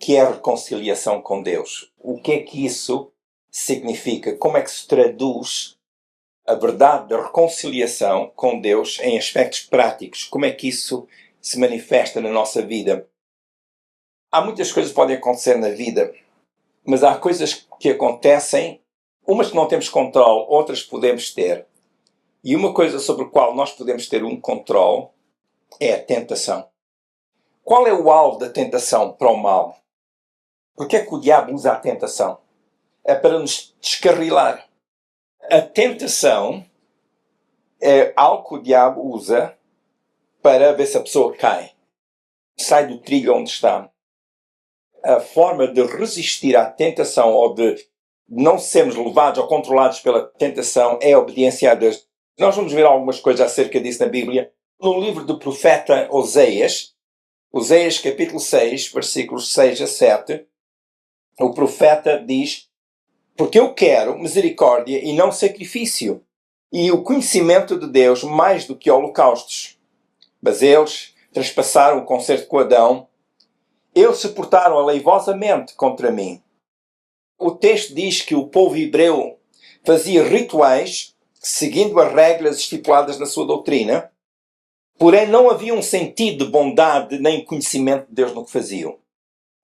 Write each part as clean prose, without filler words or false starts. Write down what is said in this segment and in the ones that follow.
que é a reconciliação com Deus? O que é que isso significa? Como é que se traduz a verdade da reconciliação com Deus em aspectos práticos? Como é que isso se manifesta na nossa vida? Há muitas coisas que podem acontecer na vida, mas há coisas que acontecem, umas que não temos controle, outras podemos ter. E uma coisa sobre a qual nós podemos ter um controle é a tentação. Qual é o alvo da tentação para o mal? Por que é que o diabo usa a tentação? É para nos descarrilar. A tentação é algo que o diabo usa para ver se a pessoa cai. Sai do trilho onde está. A forma de resistir à tentação ou de não sermos levados ou controlados pela tentação é a obediência a Deus. Nós vamos ver algumas coisas acerca disso na Bíblia. No livro do profeta Oséias, Oséias capítulo 6, versículos 6 a 7, o profeta diz: porque eu quero misericórdia e não sacrifício, e o conhecimento de Deus mais do que holocaustos. Mas eles trespassaram o concerto com Adão. Eles se portaram aleivosamente contra mim. O texto diz que o povo hebreu fazia rituais seguindo as regras estipuladas na sua doutrina, porém não havia um sentido de bondade nem conhecimento de Deus no que faziam.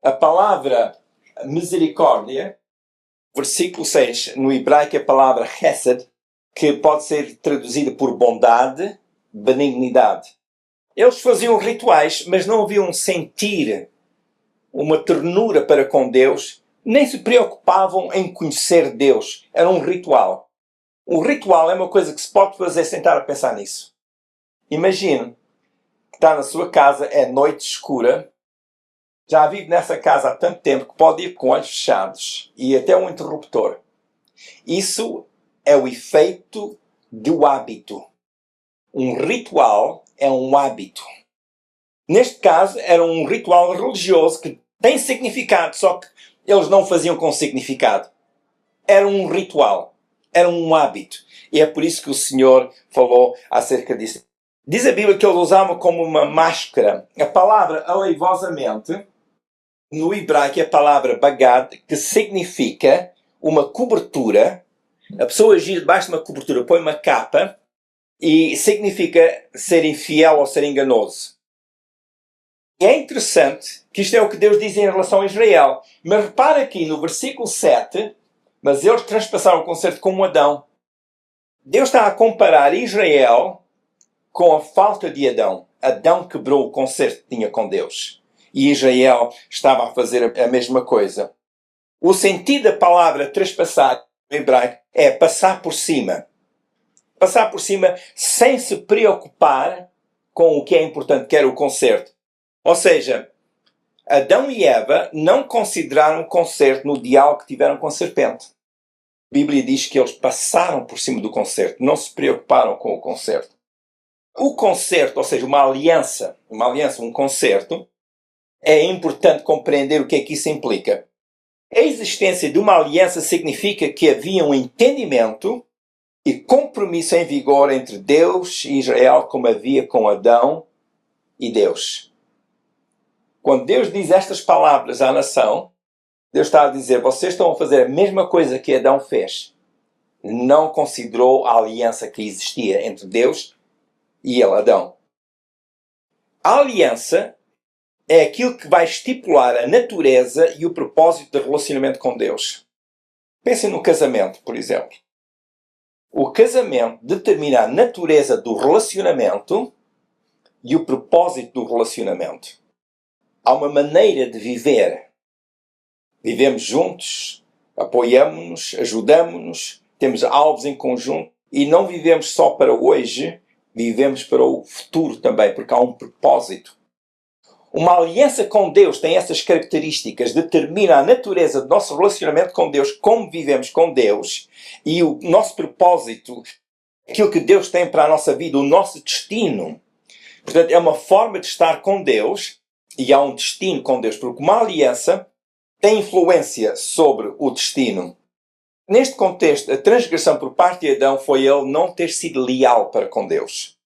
A palavra misericórdia, versículo 6, no hebraico é a palavra chesed, que pode ser traduzida por bondade, benignidade. Eles faziam rituais, mas não haviam um sentir, uma ternura para com Deus, nem se preocupavam em conhecer Deus. Era um ritual. Um ritual é uma coisa que se pode fazer sem estar a pensar nisso. Imagine que está na sua casa, é noite escura, já vive nessa casa há tanto tempo que pode ir com olhos fechados e até um interruptor. Isso é o efeito do hábito. Um ritual é um hábito. Neste caso, era um ritual religioso que tem significado, só que eles não faziam com significado. Era um ritual. Era um hábito. E é por isso que o Senhor falou acerca disso. Diz a Bíblia que eles usavam como uma máscara. A palavra aleivosamente, no hebraico, é a palavra bagad, que significa uma cobertura. A pessoa gira debaixo de uma cobertura, põe uma capa, e significa ser infiel ou ser enganoso. E é interessante que isto é o que Deus diz em relação a Israel. Mas repara aqui no versículo 7, mas eles transpassaram o concerto como Adão. Deus está a comparar Israel com a falta de Adão. Adão quebrou o concerto que tinha com Deus. E Israel estava a fazer a mesma coisa. O sentido da palavra trespassar em hebraico é passar por cima. Passar por cima sem se preocupar com o que é importante, que era o concerto. Ou seja, Adão e Eva não consideraram o concerto no diálogo que tiveram com a serpente. A Bíblia diz que eles passaram por cima do concerto, não se preocuparam com o concerto. O concerto, ou seja, uma aliança, um concerto, é importante compreender o que é que isso implica. A existência de uma aliança significa que havia um entendimento e compromisso em vigor entre Deus e Israel, como havia com Adão e Deus. Quando Deus diz estas palavras à nação, Deus está a dizer: vocês estão a fazer a mesma coisa que Adão fez. Não considerou a aliança que existia entre Deus e ele, Adão. A aliança é aquilo que vai estipular a natureza e o propósito do relacionamento com Deus. Pensem no casamento, por exemplo. O casamento determina a natureza do relacionamento e o propósito do relacionamento. Há uma maneira de viver. Vivemos juntos, apoiamos-nos, ajudamos-nos, temos alvos em conjunto e não vivemos só para hoje, vivemos para o futuro também, porque há um propósito. Uma aliança com Deus tem essas características, determina a natureza do nosso relacionamento com Deus, como vivemos com Deus, e o nosso propósito, aquilo que Deus tem para a nossa vida, o nosso destino. Portanto, é uma forma de estar com Deus, e há um destino com Deus, porque uma aliança tem influência sobre o destino. Neste contexto, a transgressão por parte de Adão foi ele não ter sido leal para com Deus.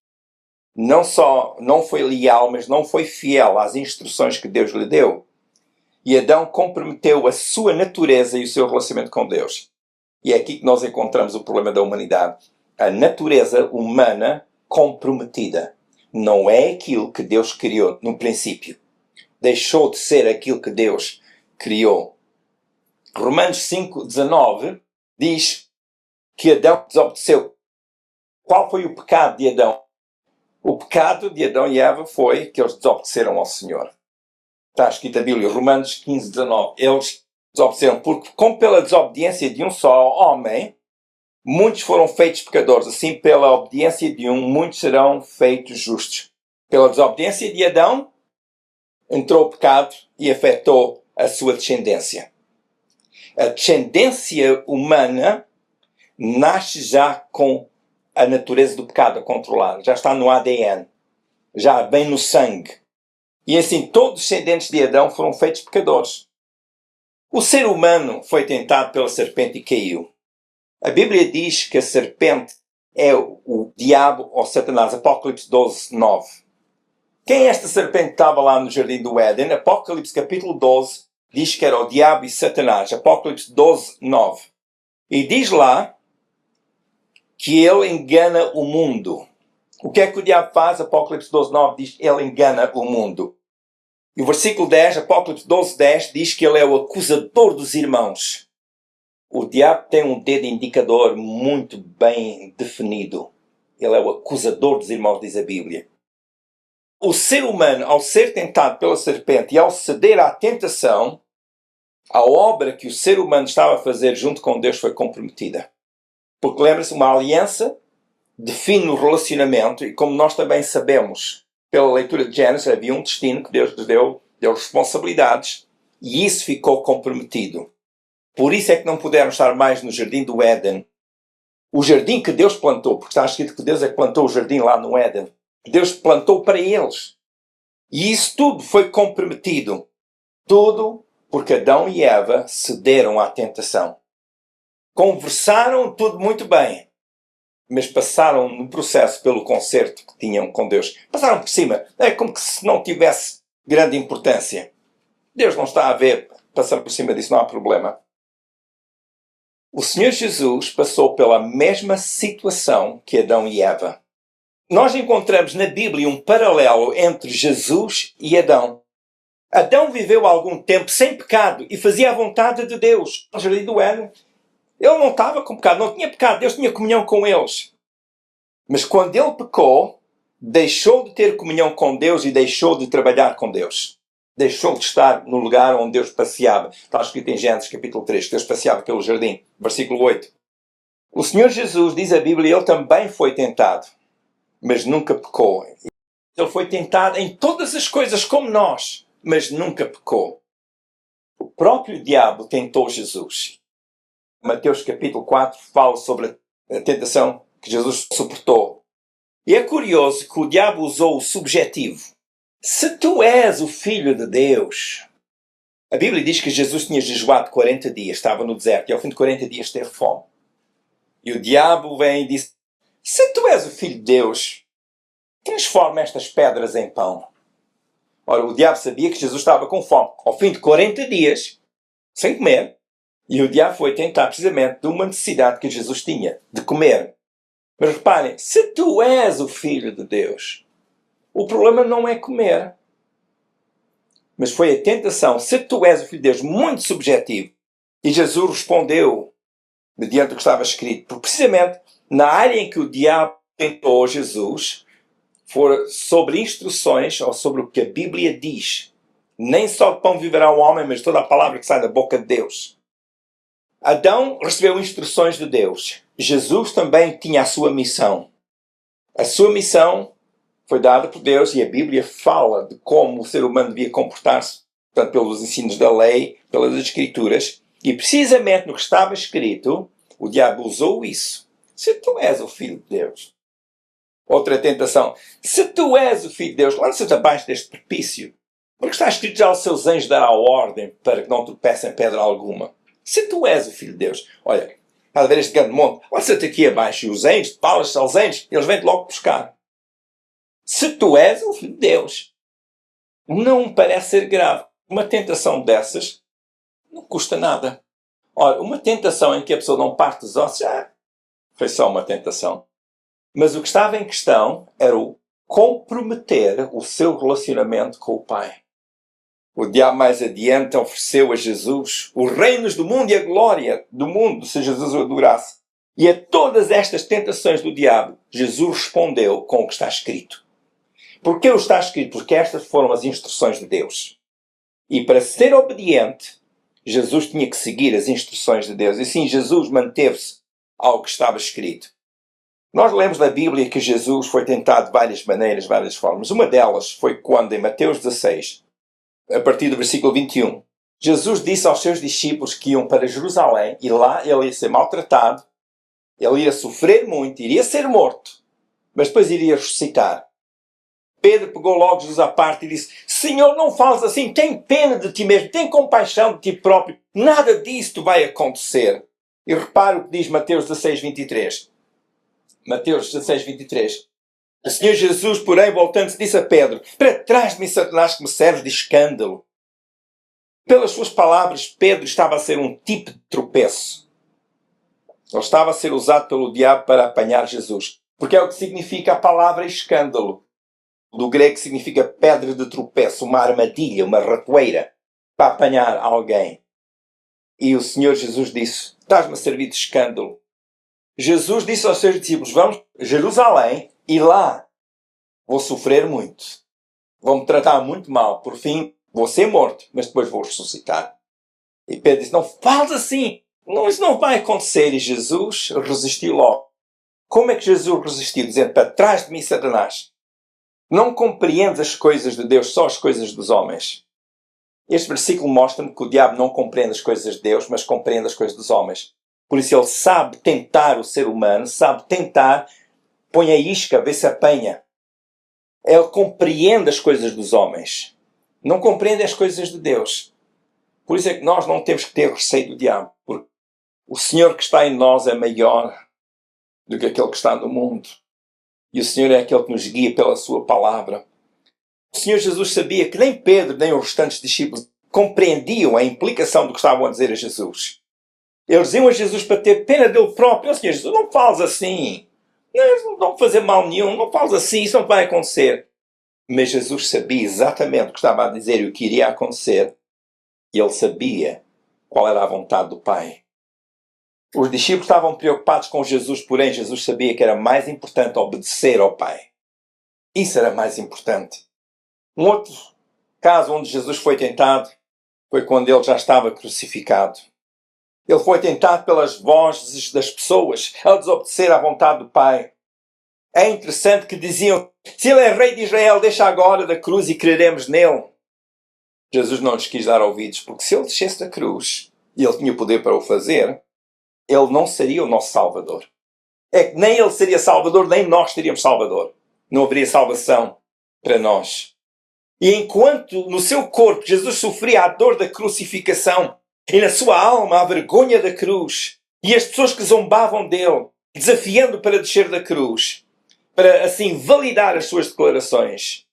Não só não foi leal, mas não foi fiel às instruções que Deus lhe deu. E Adão comprometeu a sua natureza e o seu relacionamento com Deus. E é aqui que nós encontramos o problema da humanidade. A natureza humana comprometida. Não é aquilo que Deus criou no princípio. Deixou de ser aquilo que Deus criou. Romanos 5:19 diz que Adão desobedeceu. Qual foi o pecado de Adão? O pecado de Adão e Eva foi que eles desobedeceram ao Senhor. Está escrito na Bíblia, Romanos 15:19. Eles desobedeceram, porque como pela desobediência de um só homem, muitos foram feitos pecadores. Assim, pela obediência de um, muitos serão feitos justos. Pela desobediência de Adão, entrou o pecado e afetou a sua descendência. A descendência humana nasce já com a natureza do pecado a controlar. Já está no ADN. Já bem no sangue. E assim, todos os descendentes de Adão foram feitos pecadores. O ser humano foi tentado pela serpente e caiu. A Bíblia diz que a serpente é o diabo ou Satanás. Apocalipse 12:9. Quem é esta serpente que estava lá no jardim do Éden? Apocalipse capítulo 12 diz que era o diabo e Satanás. Apocalipse 12:9. E diz lá que ele engana o mundo. O que é que o diabo faz? Apocalipse 12:9 diz que ele engana o mundo. E o versículo 10, Apocalipse 12:10, diz que ele é o acusador dos irmãos. O diabo tem um dedo indicador muito bem definido. Ele é o acusador dos irmãos, diz a Bíblia. O ser humano, ao ser tentado pela serpente e ao ceder à tentação, a obra que o ser humano estava a fazer junto com Deus foi comprometida. Porque lembra-se, uma aliança define o relacionamento e como nós também sabemos, pela leitura de Gênesis, havia um destino que Deus lhes deu responsabilidades e isso ficou comprometido. Por isso é que não puderam estar mais no jardim do Éden. O jardim que Deus plantou, porque está escrito que Deus é que plantou o jardim lá no Éden. Deus plantou para eles. E isso tudo foi comprometido. Tudo porque Adão e Eva cederam à tentação. Conversaram tudo muito bem, mas passaram no processo pelo concerto que tinham com Deus. Passaram por cima. É como que se não tivesse grande importância. Deus não está a ver. Passar por cima disso não há problema. O Senhor Jesus passou pela mesma situação que Adão e Eva. Nós encontramos na Bíblia um paralelo entre Jesus e Adão. Adão viveu algum tempo sem pecado e fazia a vontade de Deus. No jardim do Éden, ele não estava com pecado, não tinha pecado, Deus tinha comunhão com eles. Mas quando ele pecou, deixou de ter comunhão com Deus e deixou de trabalhar com Deus. Deixou de estar no lugar onde Deus passeava. Está escrito em Gênesis capítulo 3, que Deus passeava pelo jardim. Versículo 8. O Senhor Jesus, diz a Bíblia, ele também foi tentado, mas nunca pecou. Ele foi tentado em todas as coisas como nós, mas nunca pecou. O próprio diabo tentou Jesus. Mateus capítulo 4 fala sobre a tentação que Jesus suportou. E é curioso que o diabo usou o subjetivo. Se tu és o Filho de Deus. A Bíblia diz que Jesus tinha jejuado 40 dias, estava no deserto, e ao fim de 40 dias teve fome. E o diabo vem e diz, se tu és o Filho de Deus, transforma estas pedras em pão. Ora, o diabo sabia que Jesus estava com fome. Ao fim de 40 dias, sem comer, e o diabo foi tentar precisamente de uma necessidade que Jesus tinha, de comer. Mas reparem, se tu és o Filho de Deus, o problema não é comer. Mas foi a tentação, se tu és o Filho de Deus, muito subjetivo. E Jesus respondeu, mediante o que estava escrito, porque precisamente na área em que o diabo tentou Jesus, for sobre instruções, ou sobre o que a Bíblia diz. Nem só de pão viverá o homem, mas toda a palavra que sai da boca de Deus. Adão recebeu instruções de Deus. Jesus também tinha a sua missão. A sua missão foi dada por Deus e a Bíblia fala de como o ser humano devia comportar-se, portanto, pelos ensinos da lei, pelas Escrituras. E precisamente no que estava escrito, o diabo usou isso. Se tu és o Filho de Deus. Outra tentação. Se tu és o Filho de Deus, lança-te abaixo deste propício. Porque está escrito já aos seus anjos dará ordem para que não tropecem em pedra alguma. Se tu és o Filho de Deus, olha, estás a ver este grande monte, lança-te aqui abaixo e os anjos, falas aos anjos, eles vêm-te logo buscar. Se tu és o Filho de Deus. Não me parece ser grave. Uma tentação dessas não custa nada. Ora, uma tentação em que a pessoa não parte os ossos, foi só uma tentação. Mas o que estava em questão era o comprometer o seu relacionamento com o Pai. O diabo mais adiante ofereceu a Jesus os reinos do mundo e a glória do mundo, se Jesus o adorasse. E a todas estas tentações do diabo, Jesus respondeu com o que está escrito. Porquê o está escrito? Porque estas foram as instruções de Deus. E para ser obediente, Jesus tinha que seguir as instruções de Deus. E sim, Jesus manteve-se ao que estava escrito. Nós lemos na Bíblia que Jesus foi tentado de várias maneiras, várias formas. Uma delas foi quando, em Mateus 16, a partir do versículo 21, Jesus disse aos seus discípulos que iam para Jerusalém e lá ele ia ser maltratado, ele ia sofrer muito, iria ser morto, mas depois iria ressuscitar. Pedro pegou logo Jesus à parte e disse: Senhor, não fales assim, tem pena de ti mesmo, tem compaixão de ti próprio, nada disto vai acontecer. E repara o que diz Mateus 16, 23. Mateus 16, 23. O Senhor Jesus, porém, voltando-se, disse a Pedro: Para trás de mim, Satanás, que me serves de escândalo. Pelas suas palavras, Pedro estava a ser um tipo de tropeço. Ele estava a ser usado pelo diabo para apanhar Jesus. Porque é o que significa a palavra escândalo. Do grego significa pedra de tropeço, uma armadilha, uma ratoeira, para apanhar alguém. E o Senhor Jesus disse: Estás-me a servir de escândalo. Jesus disse aos seus discípulos: Vamos a Jerusalém e lá vou sofrer muito. Vão-me tratar muito mal. Por fim, vou ser morto, mas depois vou ressuscitar. E Pedro disse: Não fales assim. Não, isso não vai acontecer. E Jesus resistiu logo. Como é que Jesus resistiu? Dizendo: Para trás de mim, Satanás. Não compreendes as coisas de Deus, só as coisas dos homens. Este versículo mostra-me que o diabo não compreende as coisas de Deus, mas compreende as coisas dos homens. Por isso ele sabe tentar o ser humano, sabe tentar, põe a isca, vê se apanha. Ele compreende as coisas dos homens. Não compreende as coisas de Deus. Por isso é que nós não temos que ter receio do diabo. Porque o Senhor que está em nós é maior do que aquele que está no mundo. E o Senhor é aquele que nos guia pela sua palavra. O Senhor Jesus sabia que nem Pedro, nem os restantes discípulos compreendiam a implicação do que estavam a dizer a Jesus. Eles iam a Jesus para ter pena dele próprio. Senhor Jesus, não fales assim. Não vão fazer mal nenhum. Não fales assim, isso não vai acontecer. Mas Jesus sabia exatamente o que estava a dizer e o que iria acontecer. E ele sabia qual era a vontade do Pai. Os discípulos estavam preocupados com Jesus, porém Jesus sabia que era mais importante obedecer ao Pai. Isso era mais importante. Um outro caso onde Jesus foi tentado foi quando ele já estava crucificado. Ele foi tentado pelas vozes das pessoas ao desobedecer à vontade do Pai. É interessante que diziam: se ele é rei de Israel, deixa agora da cruz e creremos nele. Jesus não lhes quis dar ouvidos, porque se ele descesse da cruz, e ele tinha o poder para o fazer, ele não seria o nosso Salvador. É que nem ele seria Salvador, nem nós teríamos Salvador. Não haveria salvação para nós. E enquanto no seu corpo Jesus sofria a dor da crucificação, e na sua alma a vergonha da cruz, e as pessoas que zombavam dele, desafiando para descer da cruz, para assim validar as suas declarações,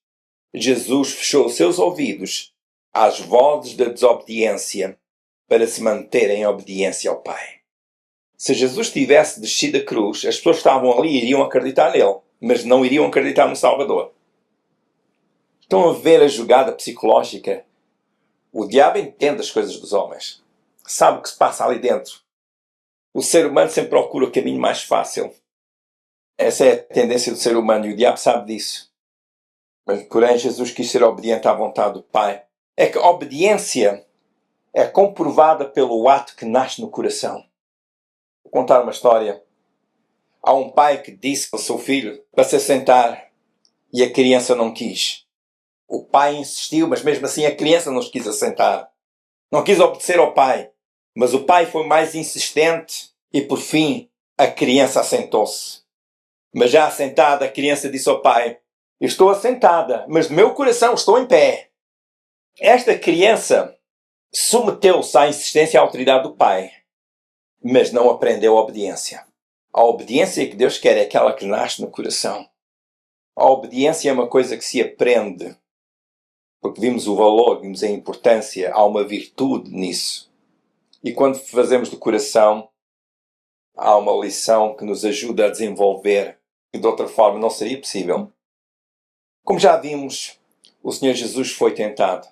Jesus fechou os seus ouvidos às vozes da desobediência para se manter em obediência ao Pai. Se Jesus tivesse descido da cruz, as pessoas que estavam ali iriam acreditar nele, mas não iriam acreditar no Salvador. Estão a ver a jogada psicológica? O diabo entende as coisas dos homens. Sabe o que se passa ali dentro. O ser humano sempre procura o caminho mais fácil. Essa é a tendência do ser humano e o diabo sabe disso. Mas, porém, Jesus quis ser obediente à vontade do Pai. É que a obediência é comprovada pelo ato que nasce no coração. Vou contar uma história. Há um pai que disse ao seu filho para se sentar e a criança não quis. O pai insistiu, mas mesmo assim a criança não se quis assentar. Não quis obedecer ao pai. Mas o pai foi mais insistente e, por fim, a criança assentou-se. Mas já assentada, a criança disse ao pai: estou assentada, mas no meu coração estou em pé. Esta criança submeteu-se à insistência e à autoridade do pai, mas não aprendeu a obediência. A obediência que Deus quer é aquela que nasce no coração. A obediência é uma coisa que se aprende. porque vimos o valor, vimos a importância, há uma virtude nisso. E quando fazemos do coração, há uma lição que nos ajuda a desenvolver, que de outra forma não seria possível. Como já vimos, o Senhor Jesus foi tentado.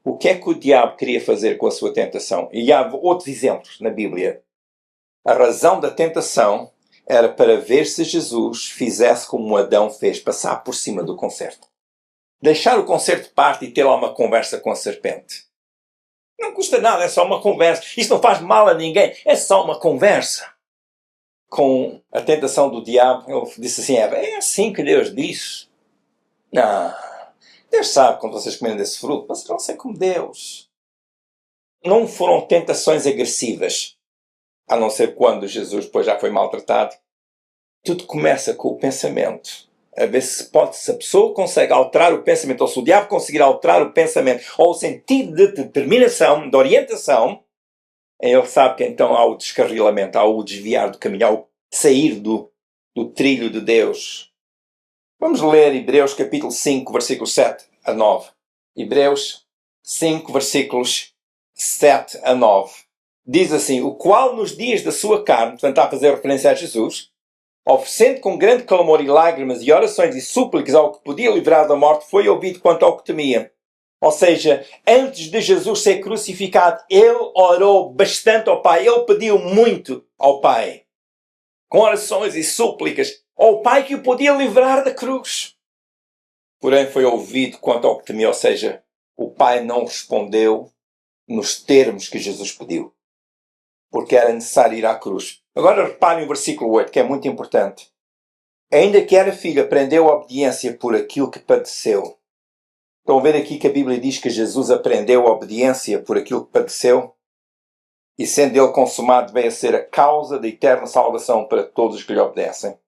O que é que o diabo queria fazer com a sua tentação? E há outros exemplos na Bíblia. A razão da tentação era para ver se Jesus fizesse como Adão fez, passar por cima do concerto. Deixar o concerto de parte e ter lá uma conversa com a serpente. Não custa nada, é só uma conversa. Isto não faz mal a ninguém, é só uma conversa. Com a tentação do diabo, ele disse assim, é assim que Deus diz. Não, Deus sabe quando vocês comerem desse fruto, vocês vão ser como Deus. Não foram tentações agressivas, a não ser quando Jesus depois já foi maltratado. Tudo começa com o pensamento. A ver se a pessoa consegue alterar o pensamento, ou se o diabo conseguir alterar o pensamento, ou o sentido de determinação, de orientação, ele sabe que então há o descarrilamento, há o desviar do caminho, há o sair do trilho de Deus. Vamos ler Hebreus capítulo 5, versículos 7 a 9. Hebreus 5, versículos 7 a 9. Diz assim, o qual nos dias da sua carne, portanto está a fazer referência a Jesus, oferecendo com grande clamor e lágrimas e orações e súplicas ao que podia livrar da morte, foi ouvido quanto ao que temia. Ou seja, antes de Jesus ser crucificado, ele orou bastante ao Pai. Ele pediu muito ao Pai. Com orações e súplicas ao Pai que o podia livrar da cruz. Porém foi ouvido quanto ao que temia. Ou seja, o Pai não respondeu nos termos que Jesus pediu. Porque era necessário ir à cruz. Agora reparem o versículo 8, que é muito importante. Ainda que era filho, aprendeu a obediência por aquilo que padeceu. Estão a ver aqui que a Bíblia diz que Jesus aprendeu a obediência por aquilo que padeceu? E sendo ele consumado, veio a ser a causa da eterna salvação para todos os que lhe obedecem.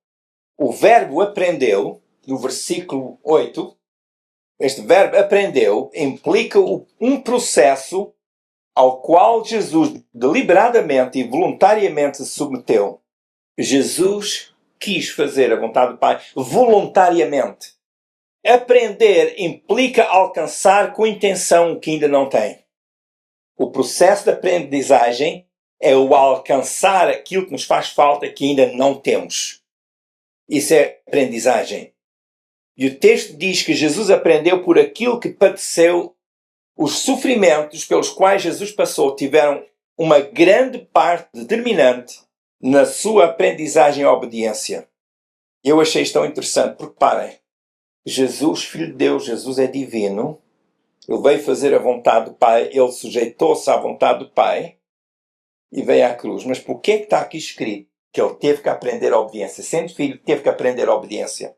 O verbo aprendeu, no versículo 8, este verbo aprendeu implica um processo ao qual Jesus deliberadamente e voluntariamente se submeteu. Jesus quis fazer a vontade do Pai voluntariamente. Aprender implica alcançar com intenção o que ainda não tem. O processo de aprendizagem é o alcançar aquilo que nos faz falta que ainda não temos. Isso é aprendizagem. E o texto diz que Jesus aprendeu por aquilo que padeceu. Os sofrimentos pelos quais Jesus passou tiveram uma grande parte determinante na sua aprendizagem e obediência. Eu achei isto tão interessante, porque parem, Jesus, Filho de Deus, Jesus é divino, ele veio fazer a vontade do Pai, ele sujeitou-se à vontade do Pai e veio à cruz. Mas por que está aqui escrito que ele teve que aprender a obediência? Sendo filho, teve que aprender a obediência.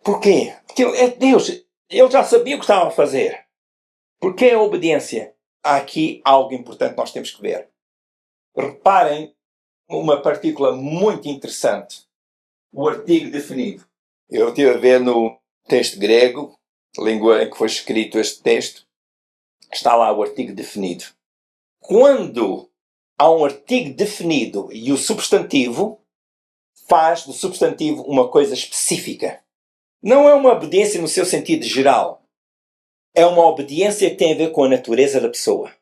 Porquê? Porque ele é Deus, ele já sabia o que estava a fazer. Porquê a obediência? Há aqui algo importante que nós temos que ver. Reparem uma partícula muito interessante. O artigo definido. Eu estive a ver no texto grego, língua em que foi escrito este texto, está lá o artigo definido. Quando há um artigo definido e o substantivo, faz do substantivo uma coisa específica. Não é uma obediência no seu sentido geral. É uma obediência que tem a ver com a natureza da pessoa.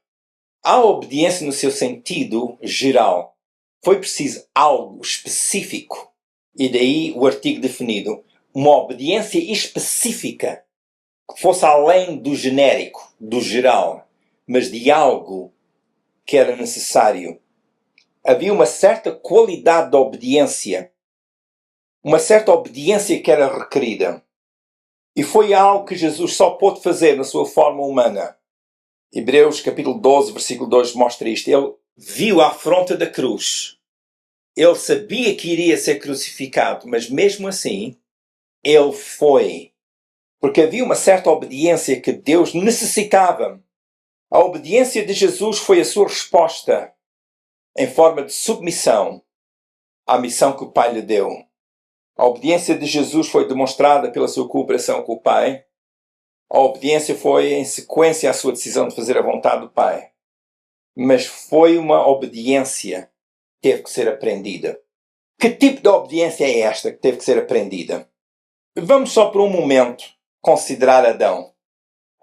Há obediência no seu sentido geral. Foi preciso algo específico. E daí o artigo definido. Uma obediência específica. Que fosse além do genérico, do geral. Mas de algo que era necessário. Havia uma certa qualidade de obediência. Uma certa obediência que era requerida. E foi algo que Jesus só pôde fazer na sua forma humana. Hebreus capítulo 12, versículo 2 mostra isto. Ele viu a afronta da cruz. Ele sabia que iria ser crucificado, mas mesmo assim, ele foi. Porque havia uma certa obediência que Deus necessitava. A obediência de Jesus foi a sua resposta em forma de submissão à missão que o Pai lhe deu. A obediência de Jesus foi demonstrada pela sua cooperação com o Pai. A obediência foi em sequência à sua decisão de fazer a vontade do Pai. Mas foi uma obediência que teve que ser aprendida. Que tipo de obediência é esta que teve que ser aprendida? Vamos só por um momento considerar Adão.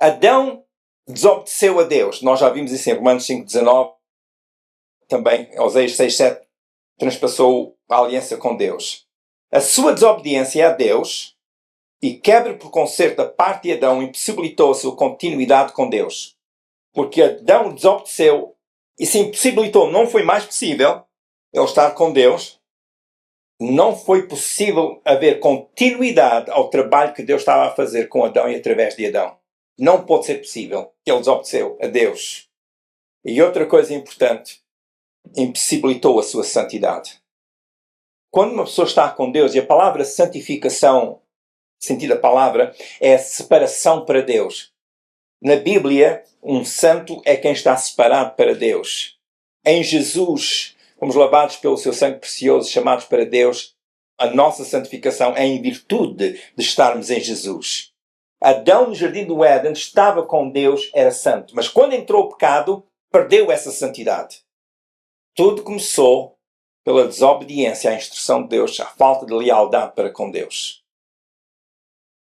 Adão desobedeceu a Deus. Nós já vimos isso em Romanos 5,19. Também, Oséias 6,7, transpassou a aliança com Deus. A sua desobediência a Deus e quebra por concerto da parte de Adão impossibilitou a sua continuidade com Deus. Porque Adão desobedeceu e se impossibilitou, não foi mais possível ele estar com Deus. Não foi possível haver continuidade ao trabalho que Deus estava a fazer com Adão e através de Adão. Não pode ser possível. Ele desobedeceu a Deus. E outra coisa importante, impossibilitou a sua santidade. Quando uma pessoa está com Deus, e a palavra santificação, sentido da palavra, é separação para Deus. Na Bíblia, um santo é quem está separado para Deus. Em Jesus, fomos lavados pelo seu sangue precioso, chamados para Deus. A nossa santificação é em virtude de estarmos em Jesus. Adão, no jardim do Éden, estava com Deus, era santo. Mas quando entrou o pecado, perdeu essa santidade. Tudo começou pela desobediência à instrução de Deus, à falta de lealdade para com Deus.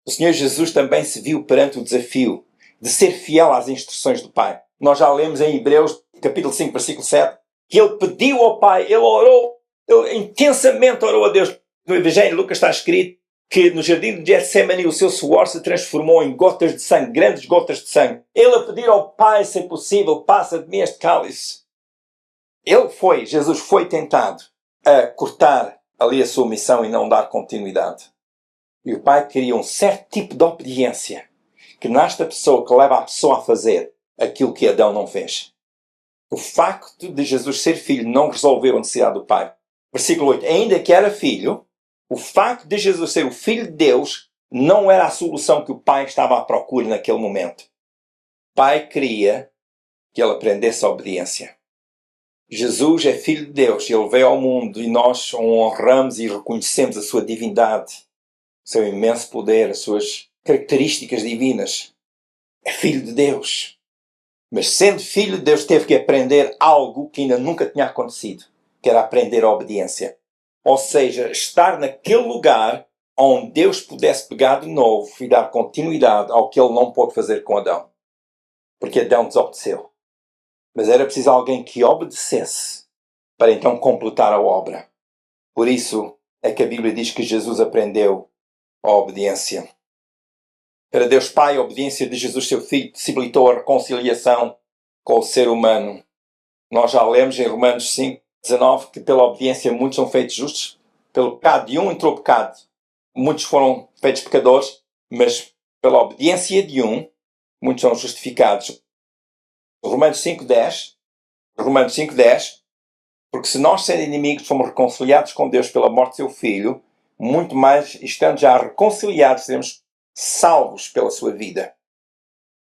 O Senhor Jesus também se viu perante o desafio de ser fiel às instruções do Pai. Nós já lemos em Hebreus, capítulo 5, versículo 7, que ele pediu ao Pai, ele orou, ele intensamente orou a Deus. No Evangelho de Lucas está escrito que no jardim de Getsemane o seu suor se transformou em gotas de sangue, grandes gotas de sangue. Ele a pedir ao Pai, se é possível, passa de mim este cálice. Jesus foi tentado a cortar ali a sua missão e não dar continuidade. E o Pai queria um certo tipo de obediência que nesta pessoa que leva a pessoa a fazer aquilo que Adão não fez. O facto de Jesus ser filho não resolveu a necessidade do Pai. Versículo 8. Ainda que era filho, o facto de Jesus ser o Filho de Deus não era a solução que o Pai estava à procura naquele momento. O Pai queria que ele aprendesse a obediência. Jesus é Filho de Deus, ele veio ao mundo e nós o honramos e reconhecemos a sua divindade, o seu imenso poder, as suas características divinas. É Filho de Deus. Mas sendo Filho de Deus teve que aprender algo que ainda nunca tinha acontecido, que era aprender a obediência. Ou seja, estar naquele lugar onde Deus pudesse pegar de novo e dar continuidade ao que ele não pôde fazer com Adão. Porque Adão desobedeceu. Mas era preciso alguém que obedecesse para então completar a obra. Por isso é que a Bíblia diz que Jesus aprendeu a obediência. Para Deus Pai, a obediência de Jesus, seu Filho, possibilitou a reconciliação com o ser humano. Nós já lemos em Romanos 5, 19, que pela obediência muitos são feitos justos. Pelo pecado de um entrou o pecado. Muitos foram feitos pecadores, mas pela obediência de um, muitos são justificados. Romanos 5,10, porque se nós, sendo inimigos, fomos reconciliados com Deus pela morte de seu Filho, muito mais, estando já reconciliados, seremos salvos pela sua vida.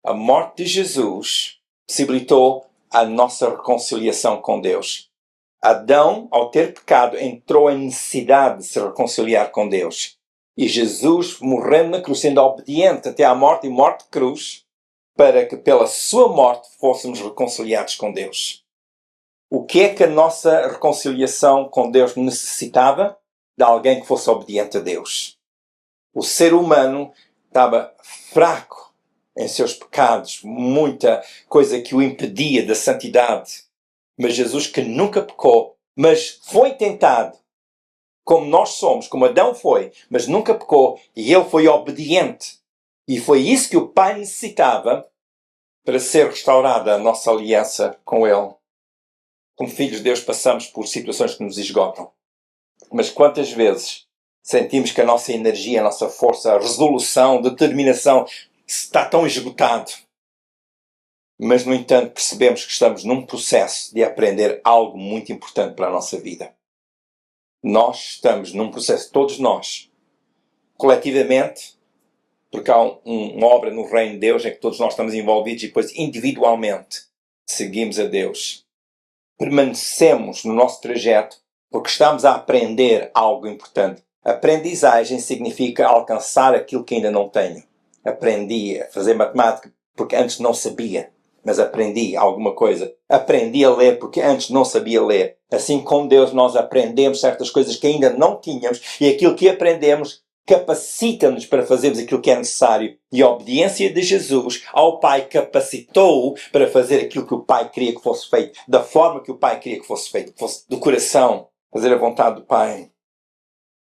A morte de Jesus possibilitou a nossa reconciliação com Deus. Adão, ao ter pecado, entrou em necessidade de se reconciliar com Deus. E Jesus, morrendo na cruz, sendo obediente até à morte e morte de cruz, para que pela sua morte fôssemos reconciliados com Deus. O que é que a nossa reconciliação com Deus necessitava? De alguém que fosse obediente a Deus. O ser humano estava fraco em seus pecados, muita coisa que o impedia da santidade. Mas Jesus, que nunca pecou, mas foi tentado, como nós somos, como Adão foi, mas nunca pecou, e ele foi obediente. E foi isso que o Pai necessitava para ser restaurada a nossa aliança com Ele. Como filhos de Deus passamos por situações que nos esgotam. Mas quantas vezes sentimos que a nossa energia, a nossa força, a resolução, a determinação está tão esgotado. Mas, no entanto, percebemos que estamos num processo de aprender algo muito importante para a nossa vida. Nós estamos num processo, todos nós, coletivamente, porque há uma obra no reino de Deus em que todos nós estamos envolvidos e depois individualmente seguimos a Deus. Permanecemos no nosso trajeto porque estamos a aprender algo importante. Aprendizagem significa alcançar aquilo que ainda não tenho. Aprendi a fazer matemática porque antes não sabia, mas aprendi alguma coisa. Aprendi a ler porque antes não sabia ler. Assim, com Deus, nós aprendemos certas coisas que ainda não tínhamos e aquilo que aprendemos capacita-nos para fazermos aquilo que é necessário. E a obediência de Jesus ao Pai capacitou-o para fazer aquilo que o Pai queria que fosse feito, da forma que o Pai queria que fosse feito, que fosse do coração, fazer a vontade do Pai.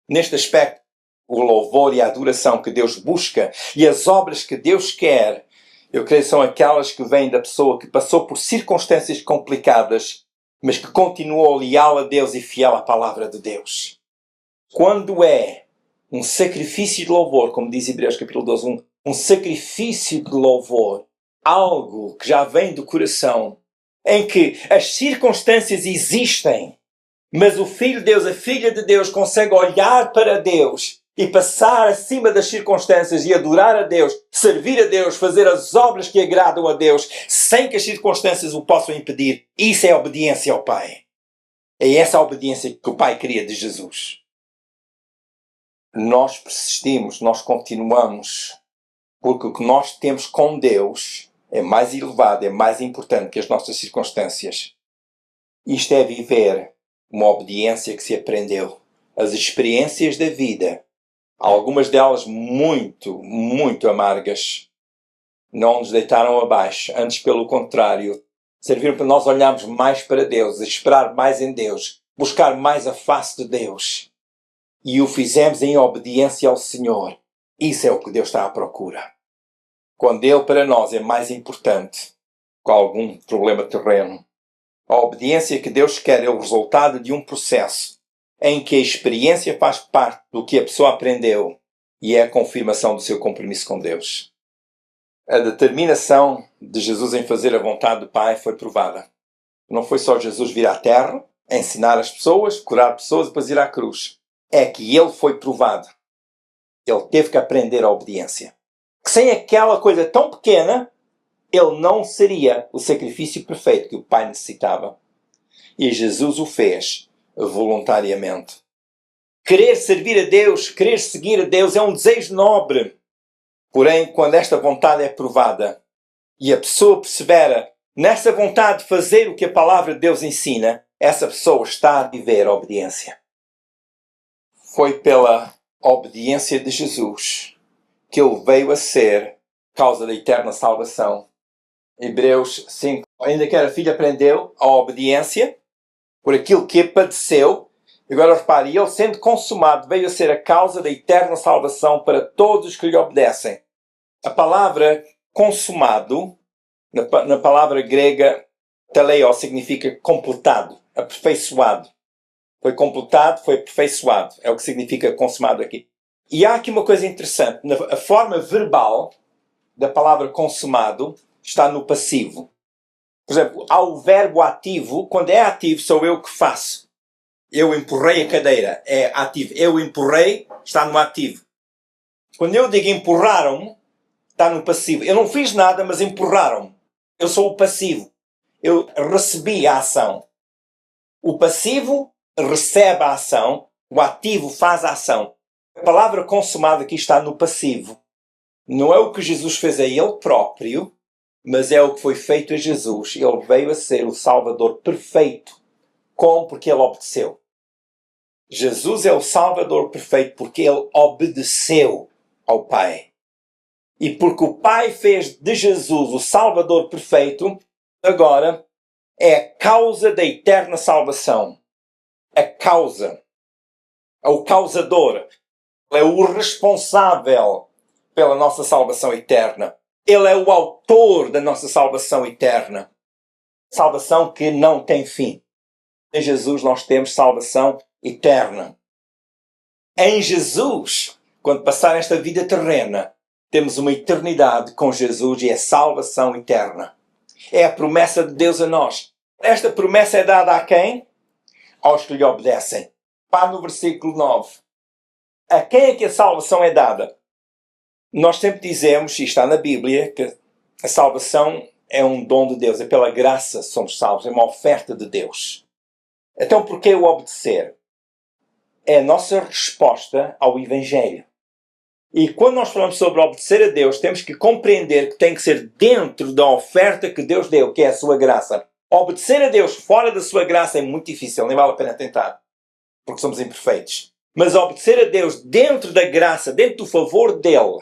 Neste aspecto, o louvor e a adoração que Deus busca e as obras que Deus quer, eu creio que são aquelas que vêm da pessoa que passou por circunstâncias complicadas, mas que continuou leal a Deus e fiel à palavra de Deus. Quando é um sacrifício de louvor, como diz Hebreus capítulo 12, um sacrifício de louvor, algo que já vem do coração, em que as circunstâncias existem, mas o Filho de Deus, a Filha de Deus, consegue olhar para Deus e passar acima das circunstâncias e adorar a Deus, servir a Deus, fazer as obras que agradam a Deus, sem que as circunstâncias o possam impedir. Isso é obediência ao Pai. É essa a obediência que o Pai queria de Jesus. Nós persistimos, nós continuamos, porque o que nós temos com Deus é mais elevado, é mais importante que as nossas circunstâncias. Isto é viver uma obediência que se aprendeu. As experiências da vida, algumas delas muito, muito amargas, não nos deitaram abaixo. Antes, pelo contrário, serviram para nós olharmos mais para Deus, esperar mais em Deus, buscar mais a face de Deus. E o fizemos em obediência ao Senhor. Isso é o que Deus está à procura. Quando Ele para nós é mais importante que algum problema terreno. A obediência que Deus quer é o resultado de um processo em que a experiência faz parte do que a pessoa aprendeu e é a confirmação do seu compromisso com Deus. A determinação de Jesus em fazer a vontade do Pai foi provada. Não foi só Jesus vir à terra, ensinar as pessoas, curar pessoas e depois ir à cruz. É que Ele foi provado. Ele teve que aprender a obediência. Que sem aquela coisa tão pequena, Ele não seria o sacrifício perfeito que o Pai necessitava. E Jesus o fez voluntariamente. Querer servir a Deus, querer seguir a Deus é um desejo nobre. Porém, quando esta vontade é provada e a pessoa persevera nessa vontade de fazer o que a palavra de Deus ensina, essa pessoa está a viver a obediência. Foi pela obediência de Jesus que Ele veio a ser causa da eterna salvação. Hebreus 5. Ainda que era filho, aprendeu a obediência por aquilo que padeceu. Agora repare, Ele sendo consumado veio a ser a causa da eterna salvação para todos os que lhe obedecem. A palavra consumado, na palavra grega, teleo, significa completado, aperfeiçoado. Foi completado, foi aperfeiçoado. É o que significa consumado aqui. E há aqui uma coisa interessante. A forma verbal da palavra consumado está no passivo. Por exemplo, há o verbo ativo. Quando é ativo, sou eu que faço. Eu empurrei a cadeira. É ativo. Eu empurrei, está no ativo. Quando eu digo empurraram-me, está no passivo. Eu não fiz nada, mas empurraram-me. Eu sou o passivo. Eu recebi a ação. O passivo recebe a ação, o ativo faz a ação. A palavra consumado aqui está no passivo. Não é o que Jesus fez a Ele próprio, mas é o que foi feito a Jesus. Ele veio a ser o Salvador perfeito. Como? Porque Ele obedeceu. Jesus é o Salvador perfeito porque Ele obedeceu ao Pai. E porque o Pai fez de Jesus o Salvador perfeito, agora é a causa da eterna salvação. A causa, o causador, é o responsável pela nossa salvação eterna. Ele é o autor da nossa salvação eterna. Salvação que não tem fim. Em Jesus nós temos salvação eterna. Em Jesus, quando passar esta vida terrena, temos uma eternidade com Jesus e é salvação eterna. É a promessa de Deus a nós. Esta promessa é dada a quem? Aos que lhe obedecem. Pá no versículo 9. A quem é que a salvação é dada? Nós sempre dizemos, e está na Bíblia, que a salvação é um dom de Deus. É pela graça somos salvos. É uma oferta de Deus. Então porquê o obedecer? É a nossa resposta ao Evangelho. E quando nós falamos sobre obedecer a Deus, temos que compreender que tem que ser dentro da oferta que Deus deu, que é a sua graça. Obedecer a Deus fora da sua graça é muito difícil, nem vale a pena tentar. Porque somos imperfeitos. Mas obedecer a Deus dentro da graça, dentro do favor dele,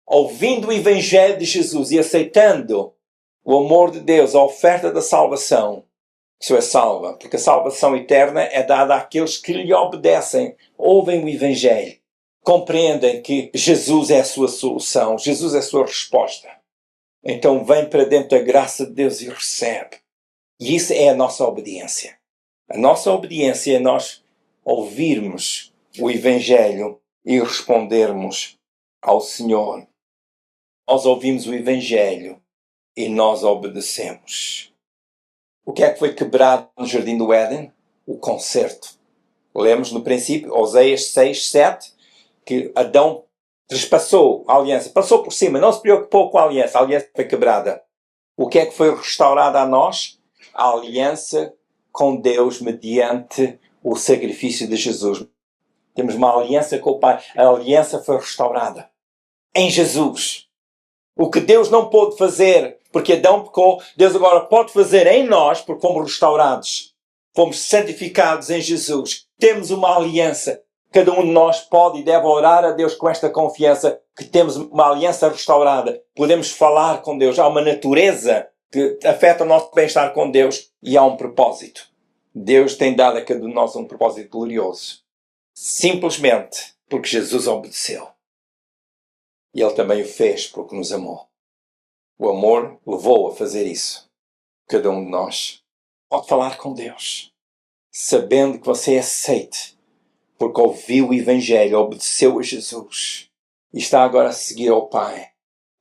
ouvindo o Evangelho de Jesus e aceitando o amor de Deus, a oferta da salvação, isso é salva, porque a salvação eterna é dada àqueles que lhe obedecem, ouvem o Evangelho, compreendem que Jesus é a sua solução, Jesus é a sua resposta. Então vem para dentro da graça de Deus e recebe. E isso é a nossa obediência. A nossa obediência é nós ouvirmos o Evangelho e respondermos ao Senhor. Nós ouvimos o Evangelho e nós obedecemos. O que é que foi quebrado no Jardim do Éden? O concerto. Lemos no princípio, Oséias 6, 7, que Adão trespassou a aliança, passou por cima, não se preocupou com a aliança foi quebrada. O que é que foi restaurado a nós? A aliança com Deus mediante o sacrifício de Jesus. Temos uma aliança com o Pai. A aliança foi restaurada em Jesus. O que Deus não pôde fazer porque Adão pecou, Deus agora pode fazer em nós porque fomos restaurados. Fomos santificados em Jesus. Temos uma aliança. Cada um de nós pode e deve orar a Deus com esta confiança que temos uma aliança restaurada. Podemos falar com Deus. Há uma natureza que afeta o nosso bem-estar com Deus e há um propósito. Deus tem dado a cada um de nós um propósito glorioso. Simplesmente porque Jesus obedeceu. E Ele também o fez porque nos amou. O amor levou a fazer isso. Cada um de nós pode falar com Deus, sabendo que você é aceite, porque ouviu o Evangelho, obedeceu a Jesus e está agora a seguir ao Pai.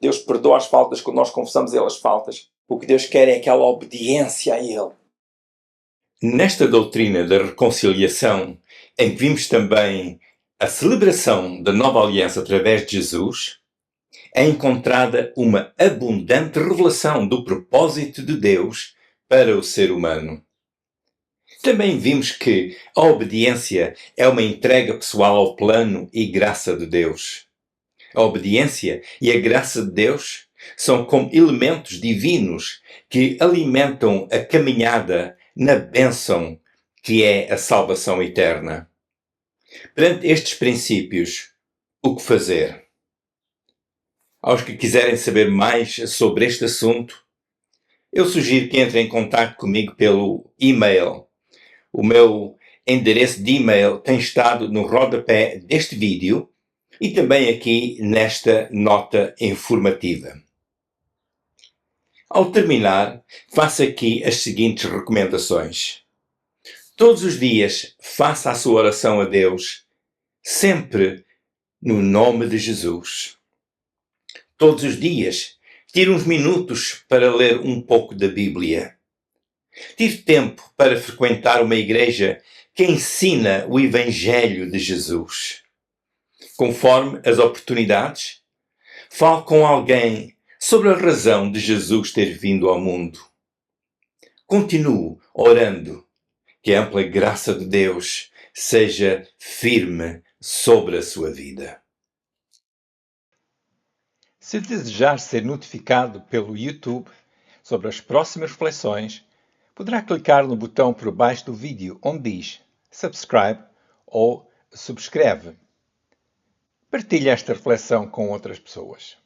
Deus perdoa as faltas quando nós confessamos a Ele as faltas. O que Deus quer é aquela obediência a Ele. Nesta doutrina da reconciliação, em que vimos também a celebração da nova aliança através de Jesus, é encontrada uma abundante revelação do propósito de Deus para o ser humano. Também vimos que a obediência é uma entrega pessoal ao plano e graça de Deus. A obediência e a graça de Deus são como elementos divinos que alimentam a caminhada na bênção que é a salvação eterna. Perante estes princípios, o que fazer? Aos que quiserem saber mais sobre este assunto, eu sugiro que entrem em contato comigo pelo e-mail. O meu endereço de e-mail tem estado no rodapé deste vídeo e também aqui nesta nota informativa. Ao terminar, faço aqui as seguintes recomendações. Todos os dias, faça a sua oração a Deus, sempre no nome de Jesus. Todos os dias, tire uns minutos para ler um pouco da Bíblia. Tire tempo para frequentar uma igreja que ensina o Evangelho de Jesus. Conforme as oportunidades, fale com alguém sobre a razão de Jesus ter vindo ao mundo. Continue orando, que a ampla graça de Deus seja firme sobre a sua vida. Se desejar ser notificado pelo YouTube sobre as próximas reflexões, poderá clicar no botão por baixo do vídeo onde diz Subscribe ou Subscreve. Partilhe esta reflexão com outras pessoas.